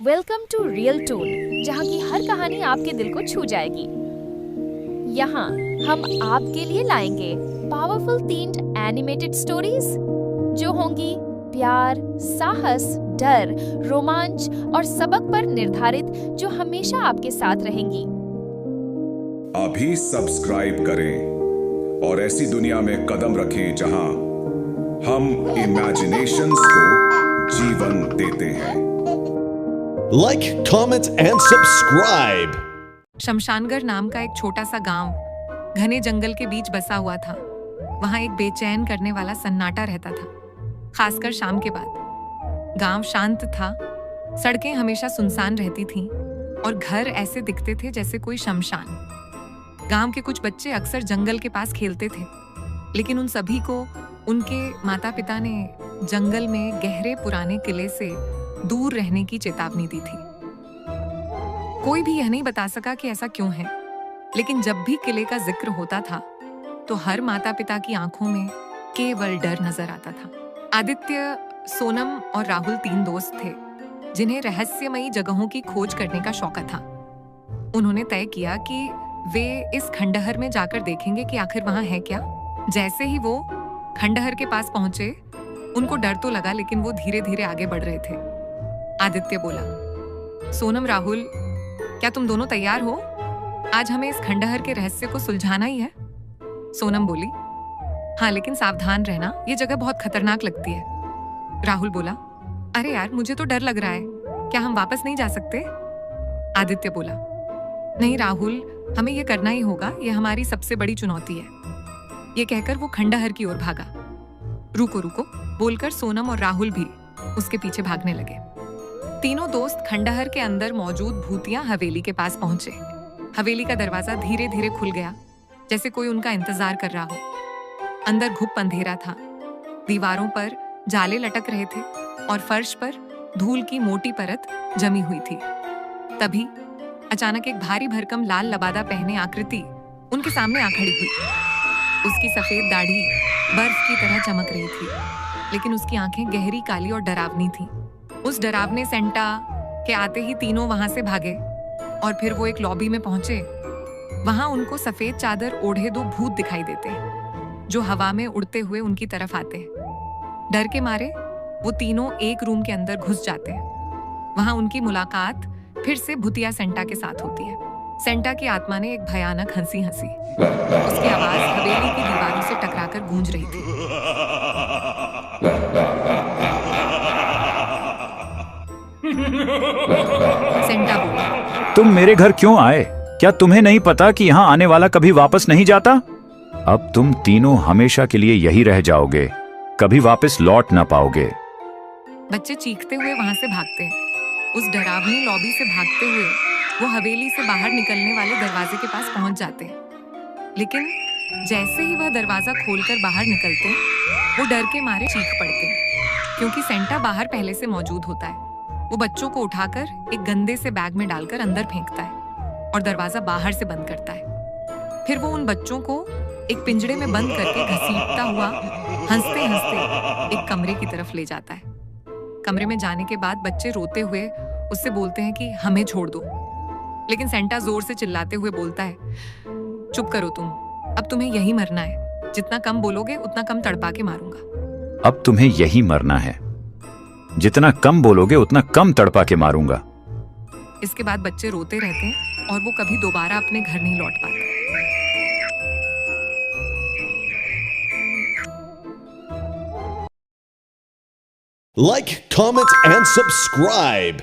Welcome to real twin, जहाँ की हर कहानी आपके दिल को छू जाएगी। यहाँ हम आपके लिए लाएंगे पावरफुल थीम्ड एनिमेटेड स्टोरीज जो होंगी प्यार, साहस, डर, रोमांच और सबक पर निर्धारित, जो हमेशा आपके साथ रहेंगी। अभी सब्सक्राइब करें और ऐसी दुनिया में कदम रखें जहां हम इमेजिनेशंस को जीवन देते हैं। Like, comment and subscribe. शमशानगढ़ नाम का एक छोटा सा गांव घने जंगल के बीच बसा हुआ था। वहां एक बेचैन करने वाला सन्नाटा रहता था, खासकर शाम के बाद। गांव शांत था, सड़कें हमेशा सुनसान रहती थीं और घर ऐसे दिखते थे जैसे कोई शमशान। गांव के कुछ बच्चे अक्सर जंगल के पास खेलते थे, लेकिन उन सभी को उनके माता पिता ने जंगल में गहरे पुराने किले से दूर रहने की चेतावनी दी थी। कोई भी यह नहीं बता सका कि ऐसा क्यों है, लेकिन जब भी किले का जिक्र होता था तो हर माता पिता की आंखों में केवल डर नजर आता था। आदित्य, सोनम और राहुल 3 दोस्त थे जिन्हें रहस्यमयी जगहों की खोज करने का शौक था। उन्होंने तय किया कि वे इस खंडहर में जाकर देखेंगे कि आखिर वहां है क्या। जैसे ही वो खंडहर के पास पहुंचे, उनको डर तो लगा, लेकिन वो धीरे धीरे आगे बढ़ रहे थे। आदित्य बोला, सोनम, राहुल, क्या तुम दोनों तैयार हो? आज हमें इस खंडहर के रहस्य को सुलझाना ही है। सोनम बोली, हाँ, लेकिन सावधान रहना, ये जगह बहुत खतरनाक लगती है। राहुल बोला, अरे यार, मुझे तो डर लग रहा है, क्या हम वापस नहीं जा सकते? आदित्य बोला, नहीं राहुल, हमें ये करना ही होगा, ये हमारी सबसे बड़ी चुनौती है। ये कहकर वो खंडहर की ओर भागा। रुको रुको बोलकर सोनम और राहुल भी उसके पीछे भागने लगे। तीनों दोस्त खंडहर के अंदर मौजूद भूतिया हवेली के पास पहुंचे। हवेली का दरवाजा धीरे धीरे खुल गया, जैसे कोई उनका इंतजार कर रहा हो। अंदर घुप अंधेरा था, दीवारों पर जाले लटक रहे थे और फर्श पर धूल की मोटी परत जमी हुई थी। तभी अचानक एक भारी भरकम लाल लबादा पहने आकृति उनके सामने आ खड़ी हुई। उसकी सफेद दाढ़ी बर्फ की तरह चमक रही थी, लेकिन उसकी आंखें गहरी काली और डरावनी थीं। उस डरावने सेंटा के आते ही तीनों वहां से भागे और फिर वो एक लॉबी में पहुंचे। वहां उनको सफेद चादर ओढ़े 2 भूत दिखाई देते, जो हवा में उड़ते हुए उनकी तरफ आते। डर के मारे वो तीनों एक रूम के अंदर घुस जाते। वहां उनकी मुलाकात फिर से भूतिया सेंटा के साथ होती है। सेंटा की आत्मा ने एक भयानक हंसी हंसी। उसकी आवाज हवेली की दीवारों से टकराकर गूंज रही थी। सेंटा बोला, तुम मेरे घर क्यों आए? क्या तुम्हें नहीं पता कि यहाँ आने वाला कभी वापस नहीं जाता? अब तुम तीनों हमेशा के लिए यही रह जाओगे, कभी वापस लौट ना पाओगे। बच्चे चीखते हुए वहां से भागते हैं। उस डरावनी लॉबी से भागते हुए वो हवेली से बाहर निकलने वाले दरवाजे के पास पहुंच जाते हैं। लेकिन जैसे ही वह दरवाजा खोलकर बाहर निकलते, वो डर के मारे चीख पड़ते, क्योंकि सेंटा बाहर पहले से मौजूद होता है। वो बच्चों को उठाकर एक गंदे से बैग में डालकर अंदर फेंकता है और दरवाजा बाहर से बंद करता है। फिर वो उन बच्चों को एक पिंजड़े में बंद करके घसीटता हुआ हंसते हंसते एक कमरे की तरफ ले जाता है। कमरे में जाने के बाद बच्चे रोते हुए उससे बोलते हैं कि हमें छोड़ दो, लेकिन सेंटा जोर से चिल्लाते हुए बोलता है, चुप करो तुम, अब तुम्हें यही मरना है। जितना कम बोलोगे उतना कम तड़पा के मारूंगा। अब तुम्हें यही मरना है, जितना कम बोलोगे उतना कम तड़पा के मारूंगा। इसके बाद बच्चे रोते रहते हैं और वो कभी दोबारा अपने घर नहीं लौट पाते। Like, comment and subscribe.